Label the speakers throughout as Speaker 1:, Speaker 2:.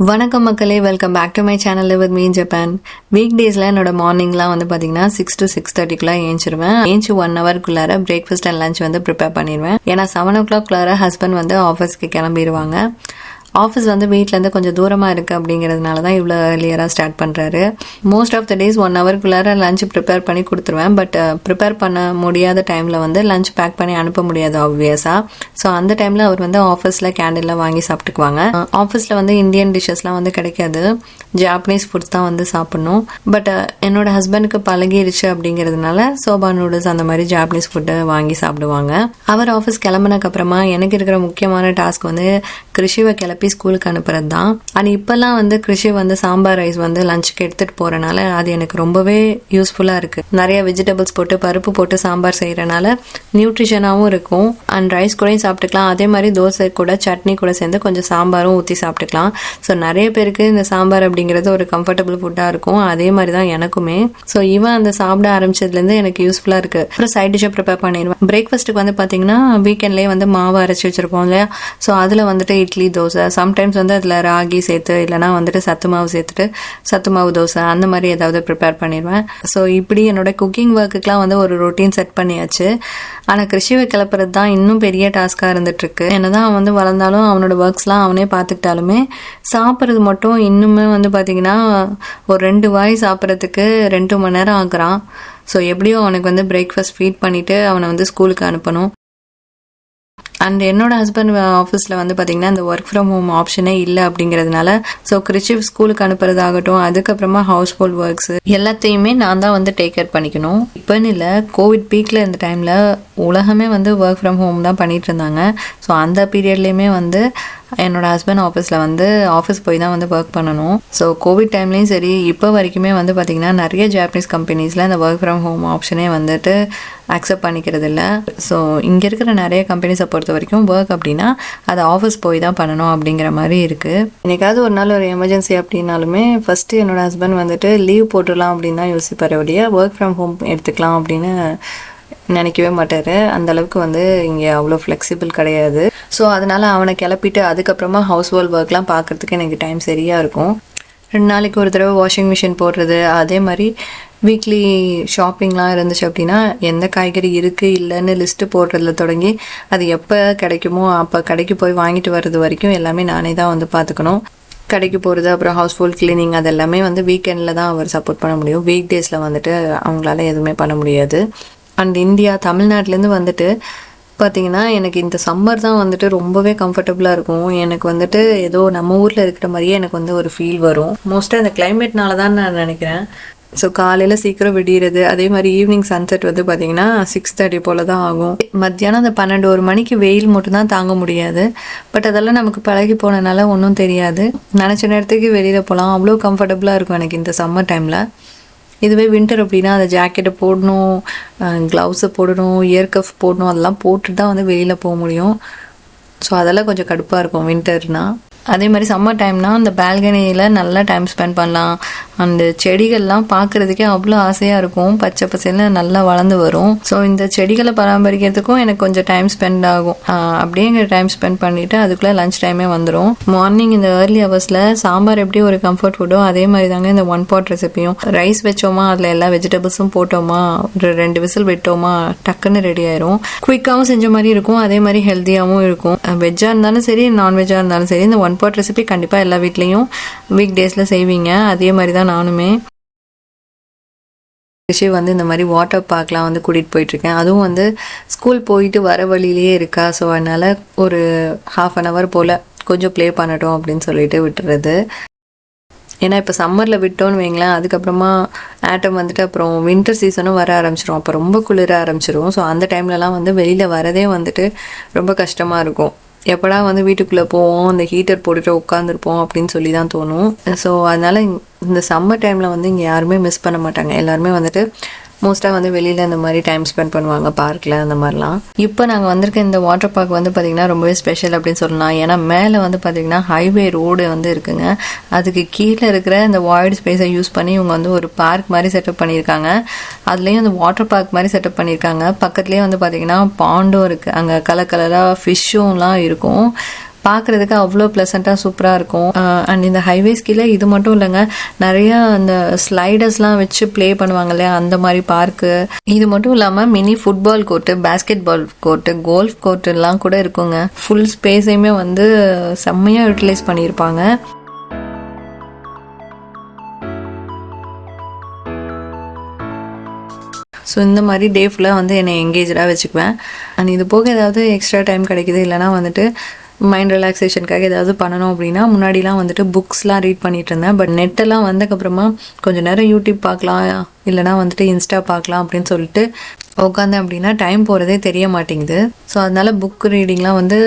Speaker 1: வணக்கம் மக்களே, welcome back to my channel live with me in Japan. Week டேஸில் என்னோட மார்னிங்லாம் வந்து பார்த்தீங்கன்னா 6 to 6:30 ஏஞ்சிருவேன். ஏஞ்சி 1 ஹவருக்குள்ளார பிரேக்ஃபாஸ்ட் அண்ட் லஞ்ச் வந்து ப்ரிப்பேர் பண்ணிடுவேன். ஏன்னா 7 o'clock ஹஸ்பண்ட் வந்து ஆஃபீஸ்க்கு கிளம்பிடுவாங்க. ஆஃபீஸ் வந்து வீட்டிலேருந்து கொஞ்சம் தூரமாக இருக்குது அப்படிங்கிறதுனால தான் இவ்வளோ ஏர்லியராக ஸ்டார்ட் பண்ணுறாரு. மோஸ்ட் ஆஃப் த டேஸ் 1 ஹவருக்குள்ளார லஞ்ச் ப்ரிப்பேர் பண்ணி கொடுத்துருவேன். பட் ப்ரிப்பேர் பண்ண முடியாத டைமில் வந்து லஞ்ச் பேக் பண்ணி அனுப்ப முடியாது ஆப்வியஸாக. ஸோ அந்த டைமில் அவர் வந்து ஆஃபீஸில் கேண்டீனில் வாங்கி சாப்பிட்டுக்குவாங்க. ஆஃபீஸில் வந்து இந்தியன் டிஷ்ஷஸ்லாம் வந்து கிடைக்காது, ஜாப்பனீஸ் ஃபுட்ஸ் தான் வந்து சாப்பிட்ணும். பட் என்னோட ஹஸ்பண்டுக்கு பழகிடுச்சு அப்படிங்கிறதுனால சோபா நூடுல்ஸ் அந்த மாதிரி ஜாப்பனீஸ் ஃபுட்டு வாங்கி சாப்பிடுவாங்க. அவர் ஆஃபீஸ் கிளம்புனதுக்கப்புறமா எனக்கு இருக்கிற முக்கியமான டாஸ்க் வந்து கிருஷிவை கிளப்பி ஸ்கூலுக்கு அனுப்புறது தான். அண்ட் இப்பெல்லாம் வந்து கிருஷி வந்து சாம்பார் ரைஸ் வந்து லஞ்சுக்கு எடுத்துட்டு போறனால அது எனக்கு ரொம்பவே யூஸ்ஃபுல்லா இருக்கு. நிறைய வெஜிடபிள்ஸ் போட்டு பருப்பு போட்டு சாம்பார் செய்யறனால நியூட்ரிஷனாகவும் இருக்கும். அண்ட் ரைஸ் கூடயும் சாப்பிட்டுக்கலாம். அதே மாதிரி தோசை கூட சட்னி கூட சேர்ந்து கொஞ்சம் சாம்பாரும் ஊற்றி சாப்பிட்டுக்கலாம். ஸோ நிறைய பேருக்கு இந்த சாம்பார் அப்படிங்கிறது ஒரு கம்ஃபர்டபுள் ஃபுட்டா இருக்கும். அதே மாதிரி தான் எனக்குமே. ஸோ இவன் அந்த சாப்பிட ஆரம்பிச்சதுலேருந்து எனக்கு யூஸ்ஃபுல்லா இருக்கு. அப்புறம் சைட் டிஷ்ஷை ப்ரிப்பேர் பண்ணிடுவேன். பிரேக்ஃபாஸ்ட்டுக்கு வந்து பார்த்தீங்கன்னா வீக்கெண்ட்லேயே வந்து மாவு அரைச்சி வச்சிருப்போம் இல்லையா. ஸோ அதில் வந்துட்டு இட்லி தோசை, சம்டைம்ஸ் வந்து அதில் ராகி சேர்த்து இல்லைனா வந்துட்டு சத்து மாவு சேர்த்துட்டு சத்து மாவு தோசை அந்த மாதிரி ஏதாவது ப்ரிப்பேர் பண்ணிடுவேன். ஸோ இப்படி என்னோட குக்கிங் ஒர்க்குக்கெலாம் வந்து ஒரு ரொட்டீன் செட் பண்ணியாச்சு. ஆனால் கிருஷிவை கிளப்புறது தான் இன்னும் பெரிய டாஸ்காக இருந்துட்டு இருக்கு. என்னதான் அவன் வந்து வளர்ந்தாலும் அவனோட ஒர்க்ஸ்லாம் அவனே பார்த்துக்கிட்டாலுமே சாப்பிட்றது மட்டும் இன்னுமே வந்து பார்த்தீங்கன்னா ஒரு 2 வாய் சாப்பிட்றதுக்கு 2 மணி நேரம் ஆகுறான். ஸோ எப்படியோ அவனுக்கு வந்து பிரேக்ஃபாஸ்ட் ஃபீட் பண்ணிட்டு அவனை வந்து ஸ்கூலுக்கு அனுப்பணும். அண்ட் என்னோட ஹஸ்பண்ட் ஆஃபீஸில் வந்து பார்த்தீங்கன்னா இந்த ஒர்க் ஃப்ரம் ஹோம் ஆப்ஷனே இல்லை அப்படிங்கிறதுனால ஸோ கிருஷி ஸ்கூலுக்கு அனுப்புறதாகட்டும், அதுக்கப்புறமா ஹவுஸ் ஹோல்ட் ஒர்க்ஸ் எல்லாத்தையுமே நான் தான் வந்து டேக் கேர் பண்ணிக்கணும். இப்போன்னு இல்லை, கோவிட் பீக்கில் இந்த டைமில் உலகமே வந்து ஒர்க் ஃப்ரம் ஹோம் தான் பண்ணிட்டு இருந்தாங்க. ஸோ அந்த பீரியட்லேயுமே வந்து என்னோட ஹஸ்பண்ட் ஆஃபீஸில் வந்து ஆஃபீஸ் போய் தான் வந்து ஒர்க் பண்ணணும். ஸோ கோவிட் டைம்லேயும் சரி இப்போ வரைக்குமே வந்து பார்த்திங்கன்னா நிறைய ஜாப்பனீஸ் கம்பெனிஸில் இந்த ஒர்க் ஃப்ரம் ஹோம் ஆப்ஷனே வந்துட்டு அக்செப்ட் பண்ணிக்கிறது இல்லை. ஸோ இங்கே இருக்கிற நிறைய கம்பெனிஸை பொறுத்த வரைக்கும் ஒர்க் அப்படின்னா அது ஆஃபீஸ் போய் தான் பண்ணணும் அப்படிங்கிற மாதிரி இருக்குது. என்னைக்காவது ஒரு நாள் ஒரு எமர்ஜென்சி அப்படின்னாலுமே ஃபஸ்ட்டு என்னோட ஹஸ்பண்ட் வந்துட்டு லீவ் போட்டுடலாம் அப்படின்னு தான் யோசிப்பார். ஒழிய ஒர்க் ஃப்ரம் ஹோம் எடுத்துக்கலாம் அப்படின்னு நினைக்கவே மாட்டார். அந்த அளவுக்கு வந்து இங்கே அவ்வளோ ஃப்ளெக்சிபிள் கிடையாது. ஸோ அதனால் அவனை கிளப்பிட்டு அதுக்கப்புறமா ஹவுஸ் ஹோல்ட் ஒர்க்லாம் பார்க்குறதுக்கு எனக்கு டைம் சரியாக இருக்கும். 2 நாளைக்கு ஒரு தடவை வாஷிங் மிஷின் போடுறது, அதே மாதிரி வீக்லி ஷாப்பிங்லாம் இருந்துச்சு அப்படின்னா எந்த காய்கறி இருக்குது இல்லைன்னு லிஸ்ட்டு போடுறதுல தொடங்கி அது எப்போ கிடைக்குமோ அப்போ கடைக்கு போய் வாங்கிட்டு வர்றது வரைக்கும் எல்லாமே நானே தான் வந்து பார்த்துக்கணும். கடைக்கு போகிறது, அப்புறம் ஹவுஸ் ஹோல்ட் கிளீனிங் அது எல்லாமே வந்து வீக்கெண்டில் தான் அவர் சப்போர்ட் பண்ண முடியும். வீக் டேஸில் வந்துட்டு அவங்களால எதுவுமே பண்ண முடியாது. அண்ட் இந்தியா தமிழ்நாட்டிலேருந்து வந்துட்டு பார்த்தீங்கன்னா எனக்கு இந்த சம்மர் தான் வந்துட்டு ரொம்பவே கம்ஃபர்டபுளாக இருக்கும். எனக்கு வந்துட்டு ஏதோ நம்ம ஊரில் இருக்கிற மாதிரியே எனக்கு வந்து ஒரு ஃபீல் வரும். மோஸ்ட்டாக இந்த கிளைமேட்னால தான் நான் நினைக்கிறேன். ஸோ காலையில் சீக்கிரம் விடிகிறது, அதே மாதிரி ஈவினிங் சன்செட் வந்து பார்த்தீங்கன்னா 6:30 போல் தான் ஆகும். மத்தியானம் அந்த 12-1 மணிக்கு வெயில் மட்டும்தான் தாங்க முடியாது. பட் அதெல்லாம் நமக்கு பழகி போனதுனால ஒன்றும் தெரியாது. நினச்ச நேரத்துக்கு வெளியில் போகலாம், அவ்வளோ கம்ஃபர்டபுளாக இருக்கும் எனக்கு இந்த சம்மர் டைமில். இதுவே வின்டர் அப்படின்னா அந்த ஜாக்கெட்டை போடணும், க்ளவுஸை போடணும், இயர் கஃப் போடணும், அதெல்லாம் போட்டுட்டு தான் வந்து வெளியில் போக முடியும். ஸோ அதெல்லாம் கொஞ்சம் கடுப்பாக இருக்கும் வின்டர்னால். அதே மாதிரி சம்மர் டைம்னால் அந்த பால்கனியில் நல்லா டைம் ஸ்பெண்ட் பண்ணலாம். அந்த செடிகள்லாம் பார்க்குறதுக்கே அவ்வளோ ஆசையாக இருக்கும். பச்சை பசைன்னு நல்லா வளர்ந்து வரும். ஸோ இந்த செடிகளை பராமரிக்கிறதுக்கும் எனக்கு கொஞ்சம் டைம் ஸ்பெண்ட் ஆகும். அப்படியே இங்கே டைம் ஸ்பெண்ட் பண்ணிவிட்டு அதுக்குள்ளே லஞ்ச் டைமே வந்துடும். மார்னிங் இந்த ஏர்லி ஹவர்ஸில் சாம்பார் எப்படி ஒரு கம்ஃபர்ட் ஃபுட்டோ அதே மாதிரி தாங்க இந்த 1 pot ரெசிபியும். ரைஸ் வச்சோமா, அதில் எல்லா வெஜிடபிள்ஸும் போட்டோமா, ஒரு 2 விசில் விட்டோமா, டக்குன்னு ரெடி ஆயிரும். குயிக்காகவும் செஞ்ச மாதிரி இருக்கும், அதே மாதிரி ஹெல்த்தியாகவும் இருக்கும். வெஜ்ஜாக இருந்தாலும் சரி, நான்வெஜ்ஜாக இருந்தாலும் சரி, இந்த 1 pot ரெசிபி கண்டிப்பாக எல்லா வீட்லேயும் வீக் டேஸில் செய்வீங்க. அதே மாதிரி தான் நானுமே விஷயம் வந்து இந்த மாதிரி வாட்டர் பார்க்லாம் வந்து கூட்டிகிட்டு போயிட்டுருக்கேன். அதுவும் வந்து ஸ்கூல் போயிட்டு வர வழியிலேயே இருக்கா. ஸோ அதனால் ஒரு 1/2 an hour போல் கொஞ்சம் ப்ளே பண்ணட்டும் அப்படின்னு சொல்லிட்டு விட்டுறது. ஏன்னா இப்போ சம்மரில் விட்டோன்னு வைங்களேன், அதுக்கப்புறமா ஆட்டம் வந்துட்டு அப்புறம் வின்டர் சீசனும் வர ஆரம்பிச்சிடும். அப்போ ரொம்ப குளிர ஆரம்பிச்சிடும். ஸோ அந்த டைம்லலாம் வந்து வெளியில் வரதே வந்துட்டு ரொம்ப கஷ்டமாக இருக்கும். எப்படா வந்து வீட்டுக்குள்ளே போவோம், இந்த ஹீட்டர் போட்டுட்டு உட்காந்துருப்போம் அப்படின்னு சொல்லி தான் தோணும். ஸோ அதனால் இந்த சம்மர் டைமில் வந்து இங்கே யாருமே மிஸ் பண்ண மாட்டாங்க. எல்லாருமே வந்துட்டு மோஸ்ட்டாக வந்து வெளியில் இந்த மாதிரி டைம் ஸ்பெண்ட் பண்ணுவாங்க பார்க்கில் அந்த மாதிரிலாம். இப்போ நாங்கள் வந்திருக்க இந்த வாட்டர் பார்க் வந்து பார்த்திங்கன்னா ரொம்பவே ஸ்பெஷல் அப்படின்னு சொல்லலாம். ஏன்னா மேலே வந்து பார்த்திங்கன்னா ஹைவே ரோடு வந்து இருக்குங்க. அதுக்கு கீழே இருக்கிற இந்த வாய்டு ஸ்பேஸை யூஸ் பண்ணி இவங்க வந்து ஒரு பார்க் மாதிரி செட்டப் பண்ணியிருக்காங்க. அதுலேயும் அந்த வாட்டர் பார்க் மாதிரி செட்டப் பண்ணியிருக்காங்க. பக்கத்துலேயே வந்து பார்த்திங்கன்னா பாண்டும் இருக்குது. அங்கே கலர் கலராக ஃபிஷ்ஷும்லாம் இருக்கும். பார்க்குறதுக்கு அவ்வளோ ப்ளசண்ட்டாக சூப்பராக இருக்கும். அண்ட் இந்த ஹைவேஸ் கீழே இது மட்டும் இல்லைங்க, நிறையா அந்த ஸ்லைடர்ஸ்லாம் வச்சு ப்ளே பண்ணுவாங்க இல்லையா, அந்த மாதிரி பார்க்கு. இது மட்டும் இல்லாமல் mini football court, basketball court, golf court எல்லாம் கூட இருக்குங்க. ஃபுல் ஸ்பேஸையுமே வந்து செம்மையாக யூட்டிலைஸ் பண்ணியிருப்பாங்க. ஸோ இந்த மாதிரி டே ஃபுல்லாக வந்து என்னை எங்கேஜாக வச்சுக்குவேன். அண்ட் இது போக ஏதாவது எக்ஸ்ட்ரா டைம் கிடைக்குது, இல்லைனா வந்துட்டு மைண்ட் ரிலாக்ஸேஷனுக்காக ஏதாவது பண்ணணும் அப்படின்னா முன்னாடிலாம் வந்துட்டு புக்ஸ்லாம் ரீட் பண்ணிட்டு இருந்தேன். பட் நெட்டெல்லாம் வந்ததுக்கப்புறமா கொஞ்சம் நேரம் யூடியூப் பார்க்கலாம், இல்லைனா வந்துட்டு இன்ஸ்டா பார்க்கலாம் அப்படின்னு சொல்லிட்டு உட்காந்தேன் அப்படின்னா டைம் போகிறதே தெரிய மாட்டேங்குது. ஸோ அதனால புக் ரீடிங்லாம் வந்து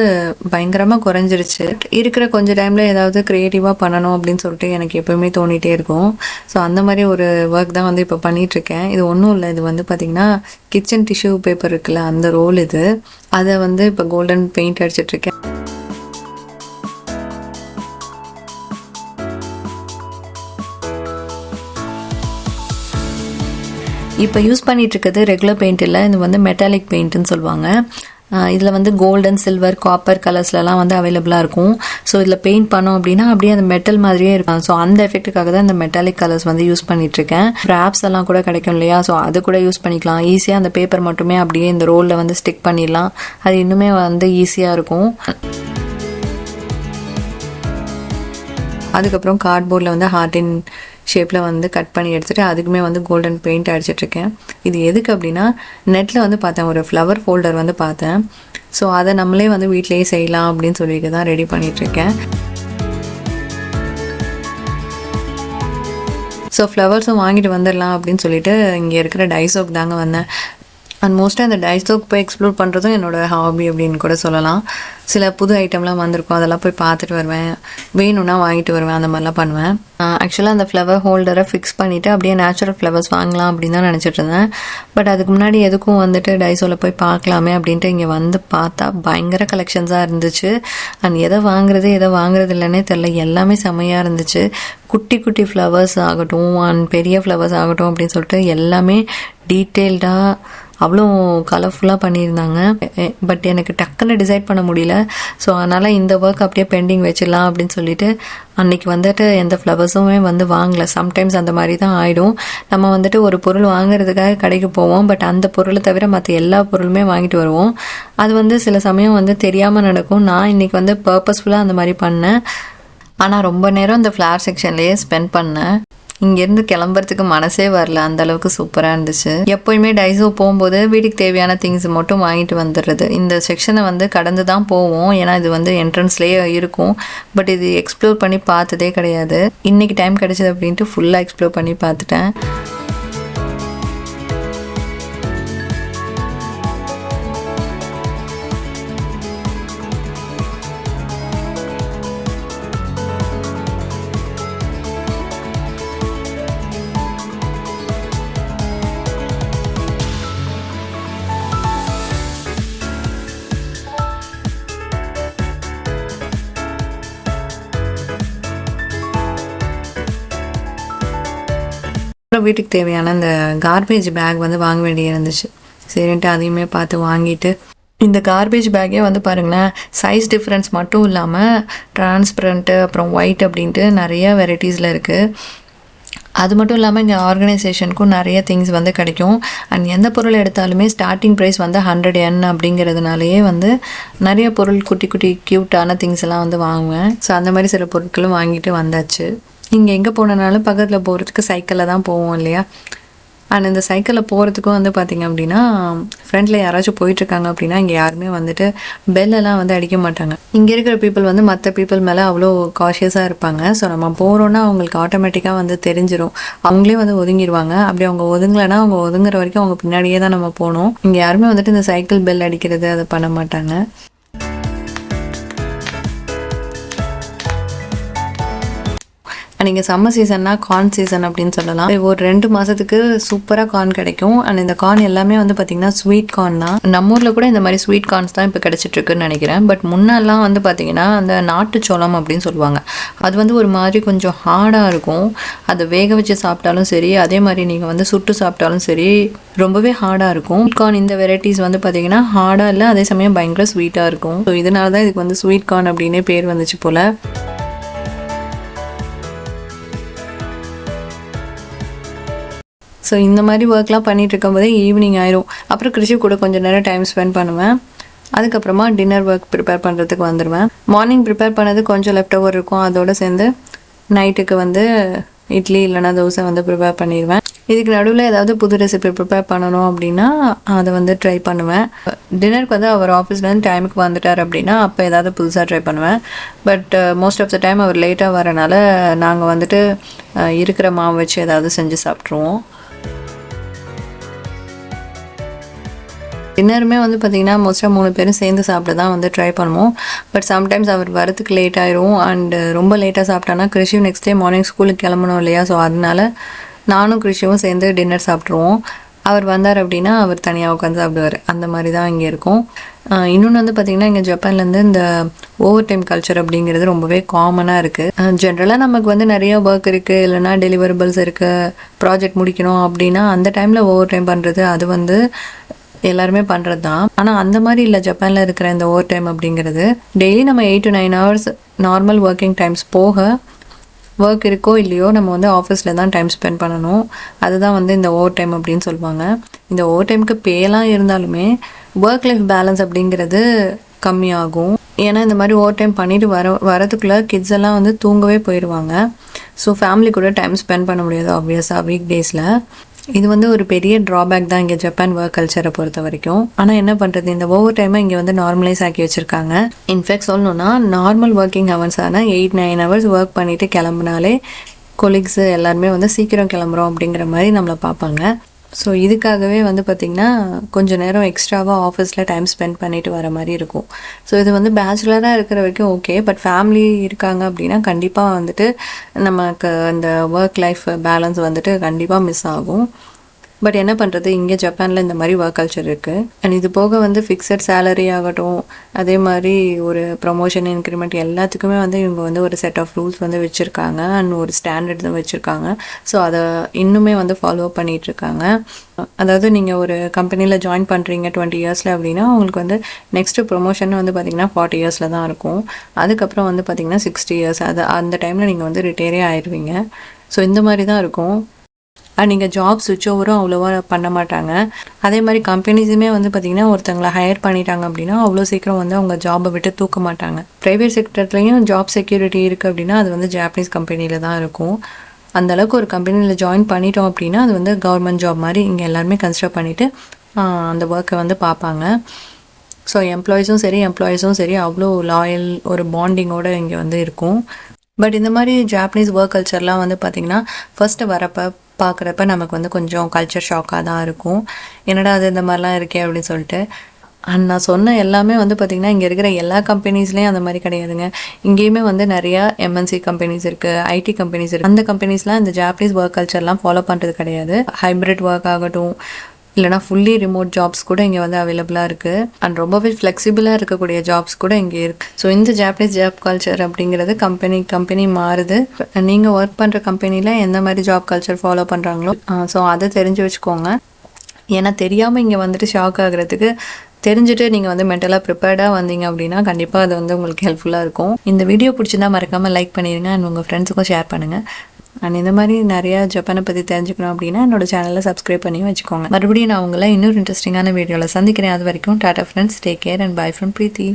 Speaker 1: பயங்கரமாக குறைஞ்சிருச்சு. இருக்கிற கொஞ்சம் டைமில் ஏதாவது க்ரியேட்டிவாக பண்ணணும் அப்படின்னு சொல்லிட்டு எனக்கு எப்போவுமே தோணிகிட்டே இருக்கும். ஸோ அந்த மாதிரி ஒரு ஒர்க் தான் வந்து இப்போ பண்ணிகிட்ருக்கேன். இது ஒன்றும் இல்லை, இது வந்து பார்த்திங்கன்னா கிச்சன் டிஷ்யூ பேப்பர் இருக்குல்ல, அந்த ரோல் இது. அதை வந்து இப்போ கோல்டன் பெயிண்ட் அடிச்சிட்ருக்கேன். இப்போ யூஸ் பண்ணிகிட்ருக்கிறது ரெகுலர் பெயிண்ட் இல்லை, இது வந்து மெட்டாலிக் பெயிண்ட்டுன்னு சொல்லுவாங்க. இதில் வந்து கோல்டன், சில்வர், காப்பர் கலர்ஸ்லலாம் வந்து அவைலபிளாக இருக்கும். ஸோ இதில் பெயிண்ட் பண்ணோம் அப்படின்னா அப்படியே அந்த மெட்டல் மாதிரியே இருக்கும். ஸோ அந்த எஃபெக்ட்டுக்காக தான் இந்த மெட்டாலிக் கலர்ஸ் வந்து யூஸ் பண்ணிகிட்ருக்கேன். ஆப்ஸ் எல்லாம் கூட கிடைக்கும் இல்லையா, ஸோ அது கூட யூஸ் பண்ணிக்கலாம். ஈஸியாக அந்த பேப்பர் மட்டுமே அப்படியே இந்த ரோலில் வந்து ஸ்டிக் பண்ணிடலாம். அது இன்னுமே வந்து ஈஸியாக இருக்கும். அதுக்கப்புறம் கார்ட்போர்டில் வந்து ஹார்டின் ஷேப்பில் வந்து கட் பண்ணி எடுத்துகிட்டு அதுக்குமே வந்து கோல்டன் பெயிண்ட் அடிச்சிட்ருக்கேன். இது எதுக்கு அப்படின்னா, நெட்டில் வந்து பார்த்தேன், ஒரு ஃப்ளவர் ஃபோல்டர் வந்து பார்த்தேன். ஸோ அதை நம்மளே வந்து வீட்டிலேயே செய்யலாம் அப்படின்னு சொல்லிட்டு தான் ரெடி பண்ணிகிட்ருக்கேன். ஸோ ஃப்ளவர்ஸும் வாங்கிட்டு வந்துடலாம் அப்படின்னு சொல்லிட்டு இங்கே இருக்கிற டைசோக் தாங்க வந்தேன். அண்ட் மோஸ்ட்டாக அந்த டைசோக் போய் எக்ஸ்ப்ளோர் பண்ணுறதும் என்னோடய ஹாபி அப்படின்னு கூட சொல்லலாம். சில புது ஐட்டம்லாம் வந்திருக்கும், அதெல்லாம் போய் பார்த்துட்டு வருவேன், வேணும்னா வாங்கிட்டு வருவேன், அந்த மாதிரிலாம் பண்ணுவேன். ஆக்சுவலாக அந்த ஃப்ளவர் ஹோல்டரை ஃபிக்ஸ் பண்ணிவிட்டு அப்படியே நேச்சுரல் ஃப்ளவர்ஸ் வாங்கலாம் அப்படின்னு தான் நினச்சிட்டு இருந்தேன். பட் அதுக்கு முன்னாடி எதுக்கும் வந்துட்டு டைசோவில் போய் பார்க்கலாமே அப்படின்ட்டு இங்கே வந்து பார்த்தா பயங்கர கலெக்ஷன்ஸாக இருந்துச்சு. அண்ட் எதை வாங்குறது இல்லைன்னே தெரில, எல்லாமே செம்மையாக இருந்துச்சு. குட்டி குட்டி ஃப்ளவர்ஸ் ஆகட்டும் அண்ட் பெரிய ஃப்ளவர்ஸ் ஆகட்டும் அப்படின்னு சொல்லிட்டு எல்லாமே டீட்டெயில்டாக அவ்வளோ கலர்ஃபுல்லாக பண்ணியிருந்தாங்க. பட் எனக்கு டக்குன்னு டிசைட் பண்ண முடியல. ஸோ அதனால் இந்த ஒர்க் அப்படியே பெண்டிங் வச்சிடலாம் அப்படின்னு சொல்லிட்டு அன்றைக்கி வந்துட்டு எந்த ஃப்ளவர்ஸுமே வந்து வாங்கலை. சம்டைம்ஸ் அந்த மாதிரி தான் ஆகிடும். நம்ம வந்துட்டு ஒரு பொருள் வாங்குறதுக்காக கடைக்கு போவோம், பட் அந்த பொருளை தவிர மற்ற எல்லா பொருளுமே வாங்கிட்டு வருவோம். அது வந்து சில சமயம் வந்து தெரியாமல் நடக்கும். நான் இன்றைக்கி வந்து பர்பஸ்ஃபுல்லாக அந்த மாதிரி பண்ணேன். ஆனால் ரொம்ப நேரம் இந்த ஃப்ளவர் செக்ஷன்லேயே ஸ்பெண்ட் பண்ணேன். இங்கேருந்து கிளம்புறதுக்கு மனசே வரல, அந்த அளவுக்கு சூப்பராக இருந்துச்சு. எப்போயுமே டைசோ போகும்போது வீட்டுக்கு தேவையான திங்ஸ் மட்டும் வாங்கிட்டு வந்துடுறது. இந்த செக்ஷனை வந்து கடந்து தான் போவோம், ஏன்னா இது வந்து என்ட்ரன்ஸ்லேயே இருக்கும். பட் இது எக்ஸ்ப்ளோர் பண்ணி பார்த்ததே கிடையாது. இன்றைக்கி டைம் கிடைச்சது அப்படின்ட்டு ஃபுல்லாக எக்ஸ்ப்ளோர் பண்ணி பார்த்துட்டேன். வீட்டுக்கு தேவையான இந்த கார்பேஜ் பேக் வந்து வாங்க வேண்டிய இருந்துச்சு. சரின்ட்டு அதையுமே பார்த்து வாங்கிட்டு, இந்த கார்பேஜ் பேக்கே வந்து பாருங்களேன், சைஸ் டிஃப்ரென்ஸ் மட்டும் இல்லாமல் டிரான்ஸ்பரண்ட்டு அப்புறம் ஒயிட் அப்படின்ட்டு நிறைய வெரைட்டிஸில் இருக்குது. அது மட்டும் இல்லாமல் இங்கே ஆர்கனைசேஷனுக்கும் நிறைய திங்ஸ் வந்து கிடைக்கும். அண்ட் எந்த பொருள் எடுத்தாலுமே ஸ்டார்டிங் ப்ரைஸ் வந்து 100 yen அப்படிங்கிறதுனாலேயே வந்து நிறைய பொருள் குட்டி குட்டி க்யூட்டான திங்ஸ் எல்லாம் வந்து வாங்குவேன். ஸோ அந்த மாதிரி சில பொருட்களும் வாங்கிட்டு வந்தாச்சு. இங்கே எங்கே போனனாலும் பக்கத்தில் போகிறதுக்கு சைக்கிளில் தான் போவோம் இல்லையா. அண்ட் இந்த சைக்கிளில் போகிறதுக்கும் வந்து பார்த்திங்க அப்படின்னா, ஃப்ரெண்டில் யாராச்சும் போயிட்டுருக்காங்க அப்படின்னா இங்கே யாருமே வந்துட்டு பெல்லெல்லாம் வந்து அடிக்க மாட்டாங்க. இங்கே இருக்கிற பீப்புள் வந்து மற்ற பீப்புள் மேலே அவ்வளோ காஷியஸாக இருப்பாங்க. ஸோ நம்ம போகிறோன்னா அவங்களுக்கு ஆட்டோமேட்டிக்காக வந்து தெரிஞ்சிடும், அவங்களே வந்து ஒதுங்கிடுவாங்க. அப்படி அவங்க ஒதுங்கலைன்னா அவங்க ஒதுங்குற வரைக்கும் அவங்க பின்னாடியே தான் நம்ம போகணும். இங்கே யாருமே வந்துட்டு இந்த சைக்கிள் பெல் அடிக்கிறது அதை பண்ண மாட்டாங்க. நீங்கள் சம்மர் சீசன்னா கார்ன் சீசன் அப்படின்னு சொல்லலாம். ஒரு 2 மாதத்துக்கு சூப்பராக கார்ன் கிடைக்கும். அண்ட் இந்த கார்ன் எல்லாமே வந்து பார்த்திங்கன்னா ஸ்வீட் கார்ன் தான். நம்ம ஊரில் கூட இந்த மாதிரி ஸ்வீட் கார்ன்ஸ் தான் இப்போ கிடச்சிட்ருக்குன்னு நினைக்கிறேன். பட் முன்னெல்லாம் வந்து பார்த்திங்கன்னா அந்த நாட்டு சோளம் அப்படின்னு சொல்லுவாங்க. அது வந்து ஒரு மாதிரி கொஞ்சம் ஹார்டாக இருக்கும். அதை வேக வச்சு சாப்பிட்டாலும் சரி, அதே மாதிரி நீங்கள் வந்து சுட்டு சாப்பிட்டாலும் சரி, ரொம்பவே ஹார்டாக இருக்கும். கார்ன் இந்த வெரைட்டிஸ் வந்து பார்த்திங்கன்னா ஹார்டாக இல்லை, அதே சமயம் பயங்கர ஸ்வீட்டாக இருக்கும். ஸோ இதனால தான் இதுக்கு வந்து ஸ்வீட் கார்ன் அப்படின்னே பேர் வந்துச்சு போல். ஸோ இந்த மாதிரி ஒர்க்லாம் பண்ணிகிட்டு இருக்கும்போதே ஈவினிங் ஆயிரும். அப்புறம் கிருஷி கூட கொஞ்சம் நேரம் டைம் ஸ்பெண்ட் பண்ணுவேன். அதுக்கப்புறமா டின்னர் ஒர்க் ப்ரிப்பேர் பண்ணுறதுக்கு வந்துடுவேன். மார்னிங் ப்ரிப்பேர் பண்ணது கொஞ்சம் லெஃப்ட் ஓவர் இருக்கும். அதோடு சேர்ந்து நைட்டுக்கு வந்து இட்லி இல்லைனா தோசை வந்து ப்ரிப்பேர் பண்ணிடுவேன். இதுக்கு நடுவில் ஏதாவது புது ரெசிபி ப்ரிப்பேர் பண்ணணும் அப்படின்னா அதை வந்து ட்ரை பண்ணுவேன். டின்னருக்கு வந்து அவர் ஆஃபீஸ்லேருந்து டைமுக்கு வந்துட்டார் அப்படின்னா அப்போ ஏதாவது புதுசாக ட்ரை பண்ணுவேன். But most of the time அவர் லேட்டாக வரனால நாங்கள் வந்துட்டு இருக்கிற மாவு வச்சு ஏதாவது செஞ்சு சாப்பிட்ருவோம். டின்னருமே வந்து பார்த்திங்கன்னா மோஸ்ட்டாக 3 பேரும் சேர்ந்து சாப்பிட தான் வந்து ட்ரை பண்ணுவோம். பட் சம்டைம்ஸ் அவர் வரத்துக்கு லேட் ஆயிரும். அண்டு ரொம்ப லேட்டாக சாப்பிட்டானா கிருஷி நெக்ஸ்ட் டே மார்னிங் ஸ்கூலுக்கு கிளம்பணும் இல்லையா? ஸோ அதனால நானும் கிருஷியும் சேர்ந்து டின்னர் சாப்பிட்ருவோம். அவர் வந்தார் அப்படின்னா அவர் தனியாக உட்காந்து சாப்பிடுவார். அந்த மாதிரி தான் இங்கே இருக்கும். இன்னொன்று வந்து பார்த்திங்கன்னா இங்கே ஜப்பான்லேருந்து இந்த ஓவர் டைம் கல்ச்சர் அப்படிங்கிறது ரொம்பவே காமனாக இருக்குது. ஜென்ரலாக நமக்கு வந்து நிறைய ஒர்க் இருக்குது, இல்லைனா டெலிவரபிள்ஸ் இருக்குது, ப்ராஜெக்ட் முடிக்கணும் அப்படின்னா அந்த டைமில் ஓவர் டைம் பண்ணுறது அது வந்து எல்லாருமே பண்ணுறது தான். ஆனால் அந்த மாதிரி இல்லை ஜப்பானில் இருக்கிற இந்த ஓவர் டைம் அப்படிங்கிறது. டெய்லி நம்ம 8 to 9 hours normal working times போக ஒர்க் இருக்கோ இல்லையோ நம்ம வந்து ஆஃபீஸில் தான் டைம் ஸ்பெண்ட் பண்ணணும். அதுதான் வந்து இந்த ஓவர் டைம் அப்படின்னு சொல்லுவாங்க. இந்த ஓவர் டைமுக்கு பேலாம் இருந்தாலுமே ஒர்க் லைஃப் பேலன்ஸ் அப்படிங்கிறது கம்மியாகும். ஏன்னா இந்த மாதிரி ஓவர் டைம் பண்ணிட்டு வரதுக்குள்ளே கிட்ஸ் எல்லாம் வந்து தூங்கவே போயிடுவாங்க. ஸோ ஃபேமிலி கூட டைம் ஸ்பெண்ட் பண்ண முடியாது ஆப்வியஸாக வீக் டேஸில். இது வந்து ஒரு பெரிய ட்ராபேக் தான் இங்கே ஜப்பான் ஒர்க் கல்ச்சரை பொறுத்த வரைக்கும். ஆனால் என்ன பண்ணுறது, இந்த ஓவர் டைமை இங்கே வந்து நார்மலைஸ் ஆக்கி வச்சுருக்காங்க. இன்ஃபேக்ட் சொல்லணும்னா நார்மல் ஒர்க்கிங் ஹவர்ஸான 8-9 hours ஒர்க் பண்ணிவிட்டு கிளம்புனாலே கொலீக்ஸு எல்லாருமே வந்து சீக்கிரம் கிளம்புறோம் அப்படிங்கிற மாதிரி நம்மளை பார்ப்பாங்க. ஸோ இதுக்காகவே வந்து பார்த்திங்கன்னா கொஞ்சம் நேரம் எக்ஸ்ட்ராவாக ஆஃபீஸில் டைம் ஸ்பெண்ட் பண்ணிட்டு வர மாதிரி இருக்கும். ஸோ இது வந்து பேச்சுலராக இருக்கிற வரைக்கும் ஓகே. பட் ஃபேமிலி இருக்காங்க அப்படின்னா கண்டிப்பாக வந்துட்டு நமக்கு அந்த ஒர்க் லைஃப் பேலன்ஸ் வந்துட்டு கண்டிப்பாக மிஸ் ஆகும். பட் என்ன பண்ணுறது, இங்கே ஜப்பானில் இந்த மாதிரி ஒர்க் கல்ச்சர் இருக்குது. அண்ட் இது போக வந்து ஃபிக்ஸட் சேலரி ஆகட்டும், அதே மாதிரி ஒரு ப்ரொமோஷன் இன்க்ரிமெண்ட் எல்லாத்துக்குமே வந்து இவங்க வந்து ஒரு செட் ஆஃப் ரூல்ஸ் வந்து வச்சுருக்காங்க. அண்ட் ஒரு ஸ்டாண்டர்ட் தான் வச்சுருக்காங்க. ஸோ அதை இன்னுமே வந்து ஃபாலோ பண்ணிகிட்ருக்காங்க. அதாவது நீங்கள் ஒரு கம்பெனியில் ஜாயின் பண்ணுறீங்க 20 yearsல அப்படின்னா உங்களுக்கு வந்து நெக்ஸ்ட்டு ப்ரொமோஷன் வந்து பார்த்திங்கன்னா 40 yearsல தான் இருக்கும். அதுக்கப்புறம் வந்து பார்த்திங்கன்னா 60 years அந்த டைமில் நீங்கள் வந்து ரிட்டையரே ஆயிடுவீங்க. ஸோ இந்த மாதிரி தான் இருக்கும். நீங்கள் ஜாப் சுவிட்ச் ஓவரும் அவ்வளோவா பண்ண மாட்டாங்க. அதே மாதிரி கம்பெனிஸுமே வந்து பார்த்திங்கன்னா ஒருத்தங்களை ஹையர் பண்ணிட்டாங்க அப்படின்னா அவ்வளோ சீக்கிரம் வந்து அவங்க ஜாபை விட்டு தூக்க மாட்டாங்க. ப்ரைவேட் செக்டர்லேயும் ஜாப் செக்யூரிட்டி இருக்குது அப்படின்னா அது வந்து ஜாப்பனீஸ் கம்பெனியில் தான் இருக்கும். அந்தளவுக்கு ஒரு கம்பெனியில் ஜாயின் பண்ணிட்டோம் அப்படின்னா அது வந்து கவர்மெண்ட் ஜாப் மாதிரி இங்கே எல்லாருமே கன்சிடர் பண்ணிவிட்டு அந்த ஒர்க்கை வந்து பார்ப்பாங்க. ஸோ எம்ப்ளாயீஸும் சரி அவ்வளோ லாயல் ஒரு பாண்டிங்கோடு இங்கே வந்து இருக்கும். பட் இந்த மாதிரி ஜாப்பனீஸ் ஒர்க் கல்ச்சர்லாம் வந்து பார்த்திங்கன்னா ஃபஸ்ட்டு பார்க்குறப்ப நமக்கு வந்து கொஞ்சம் கல்ச்சர் ஷாக்காக தான் இருக்கும். என்னடா அது இந்த மாதிரிலாம் இருக்கே அப்படின்னு சொல்லிட்டு. அண்ட் நான் சொன்ன எல்லாமே வந்து பார்த்திங்கன்னா இங்கே இருக்கிற எல்லா கம்பெனிஸ்லேயும் அந்த மாதிரி கிடையாதுங்க. இங்கேயுமே வந்து நிறையா MNC கம்பெனிஸ் இருக்குது, IT கம்பெனிஸ் இருக்குது. அந்த கம்பெனிஸ்லாம் இந்த ஜாப்பனீஸ் ஒர்க் கல்ச்சர்லாம் ஃபாலோ பண்ணுறது கிடையாது. ஹைப்ரிட் ஒர்க் ஆகட்டும் இல்லைனா ஃபுல்லி ரிமோட் ஜாப்ஸ் கூட இங்கே வந்து அவைலபிளாக இருக்குது. அண்ட் ரொம்பவே ஃப்ளெக்சிபிளாக இருக்கக்கூடிய ஜாப்ஸ் கூட இங்கே இருக்குது. ஸோ இந்த ஜாப்பனீஸ் ஜாப் கல்ச்சர் அப்படிங்கிறது கம்பெனி மாறுது. நீங்கள் ஒர்க் பண்ணுற கம்பெனியில் எந்த மாதிரி ஜாப் கல்ச்சர் ஃபாலோ பண்ணுறாங்களோ ஸோ அதை தெரிஞ்சு வச்சுக்கோங்க. ஏன்னா தெரியாமல் இங்கே வந்துட்டு ஷாக் ஆகுறதுக்கு தெரிஞ்சுட்டு நீங்கள் வந்து மென்டலாக ப்ரிப்பேர்டாக வந்தீங்க அப்படின்னா கண்டிப்பாக அது வந்து உங்களுக்கு ஹெல்ப்ஃபுல்லாக இருக்கும். இந்த வீடியோ பிடிச்சிருந்தா மறக்காமல் லைக் பண்ணிடுங்க அண்ட் உங்கள் ஃப்ரெண்ட்ஸுக்கும் ஷேர் பண்ணுங்கள். அண்ட் இந்த மாதிரி நிறையா ஜப்பானை பற்றி தெரிஞ்சுக்கணும் அப்படின்னா என்னோட சேனலில் சப்ஸ்கிரைப் பண்ணி வச்சுக்கோங்க. மறுபடியும் நான் உங்களை இன்னொரு இன்ட்ரெஸ்டிங்கான வீடியோவில் சந்திக்கிறேன். அது வரைக்கும் tata friends, take care and bye from Preethi.